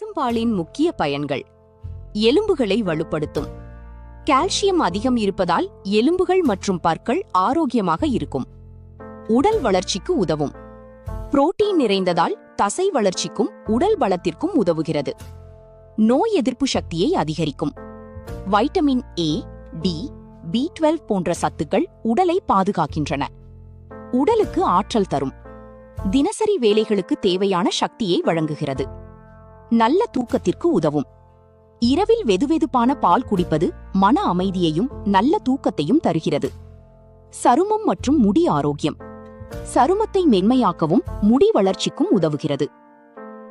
பசும்பாலின் முக்கிய பயன்கள். எலும்புகளை வலுப்படுத்தும். கால்சியம் அதிகம் இருப்பதால் எலும்புகள் மற்றும் பற்கள் ஆரோக்கியமாக இருக்கும். உடல் வளர்ச்சிக்கு உதவும். புரோட்டீன் நிறைந்ததால் தசை வளர்ச்சிக்கும் உடல் பலத்திற்கும் உதவுகிறது. நோய் எதிர்ப்பு சக்தியை அதிகரிக்கும். வைட்டமின் ஏ, டி, B12 போன்ற சத்துக்கள் உடலை பாதுகாக்கின்றன. உடலுக்கு ஆற்றல் தரும். தினசரி வேலைகளுக்கு தேவையான சக்தியை வழங்குகிறது. நல்ல தூக்கத்திற்கு உதவும். இரவில் வெதுவெதுப்பான பால் குடிப்பது மன அமைதியையும் நல்ல தூக்கத்தையும் தருகிறது. சருமம் மற்றும் முடி ஆரோக்கியம். சருமத்தை மென்மையாக்கவும் முடி வளர்ச்சிக்கும் உதவுகிறது.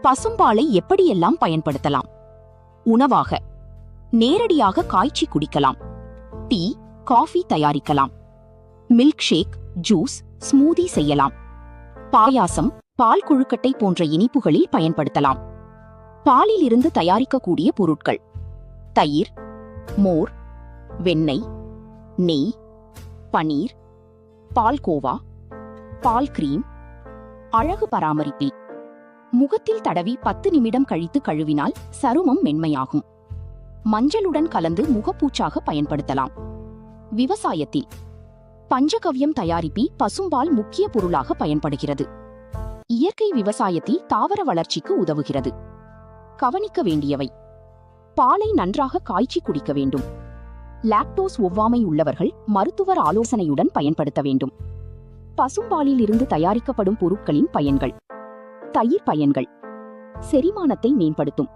பசும்பாலை எப்படியெல்லாம் பயன்படுத்தலாம்? உணவாக நேரடியாக காய்ச்சி குடிக்கலாம். டீ, காஃபி தயாரிக்கலாம். மில்க் ஷேக், ஜூஸ், ஸ்மூதி செய்யலாம். பாயாசம், பால் கொழுக்கட்டை போன்ற இனிப்புகளில் பயன்படுத்தலாம். பாலில் இருந்து தயாரிக்கக்கூடிய பொருட்கள்: தயிர், மோர், வெண்ணெய், நெய், பனீர், பால்கோவா, பால் கிரீம். அழகு பராமரிப்பில் முகத்தில் தடவி 10 நிமிடம் கழித்து கழுவினால் சருமம் மென்மையாகும். மஞ்சளுடன் கலந்து முகப்பூச்சாக பயன்படுத்தலாம். விவசாயத்தில் பஞ்சகவ்யம் தயாரிப்பி பசும்பால் முக்கிய பொருளாக பயன்படுகிறது. இயற்கை விவசாயத்தில் தாவர வளர்ச்சிக்கு உதவுகிறது. கவனிக்க வேண்டியவை: பாலை நன்றாக காய்ச்சி குடிக்க வேண்டும். லாக்டோஸ் ஒவ்வாமை உள்ளவர்கள் மருத்துவர் ஆலோசனையுடன் பயன்படுத்த வேண்டும். பசும்பாலில் இருந்து தயாரிக்கப்படும் பொருட்களின் பயன்கள். தயிர் பயன்கள்: செரிமானத்தை மேம்படுத்தும்.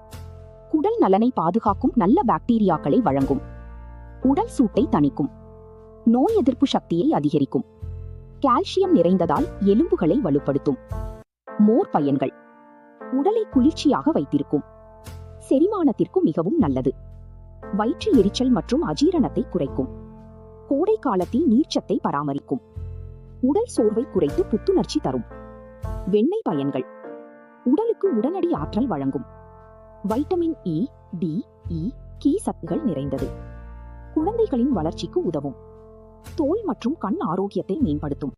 குடல் நலனை பாதுகாக்கும் நல்ல பாக்டீரியாக்களை வழங்கும். உடல் சூட்டை தணிக்கும். நோய் எதிர்ப்பு சக்தியை அதிகரிக்கும். கால்சியம் நிறைந்ததால் எலும்புகளை வலுப்படுத்தும். மோர் பயன்கள்: உடலை குளிர்ச்சியாக வைத்திருக்கும். செரிமானத்திற்கு மிகவும் நல்லது. வயிற்று எரிச்சல் மற்றும் அஜீரணத்தை குறைக்கும். கோடை காலத்தில் நீர்ச்சத்தை பராமரிக்கும். உடல் சோர்வை குறைத்து புத்துணர்ச்சி தரும். வெண்ணெய் பயன்கள்: உடலுக்கு உடனடி ஆற்றல் வழங்கும். வைட்டமின் இ, டி, இ, கி சத்துகள் நிறைந்தது. குழந்தைகளின் வளர்ச்சிக்கு உதவும். தோல் மற்றும் கண் ஆரோக்கியத்தை மேம்படுத்தும்.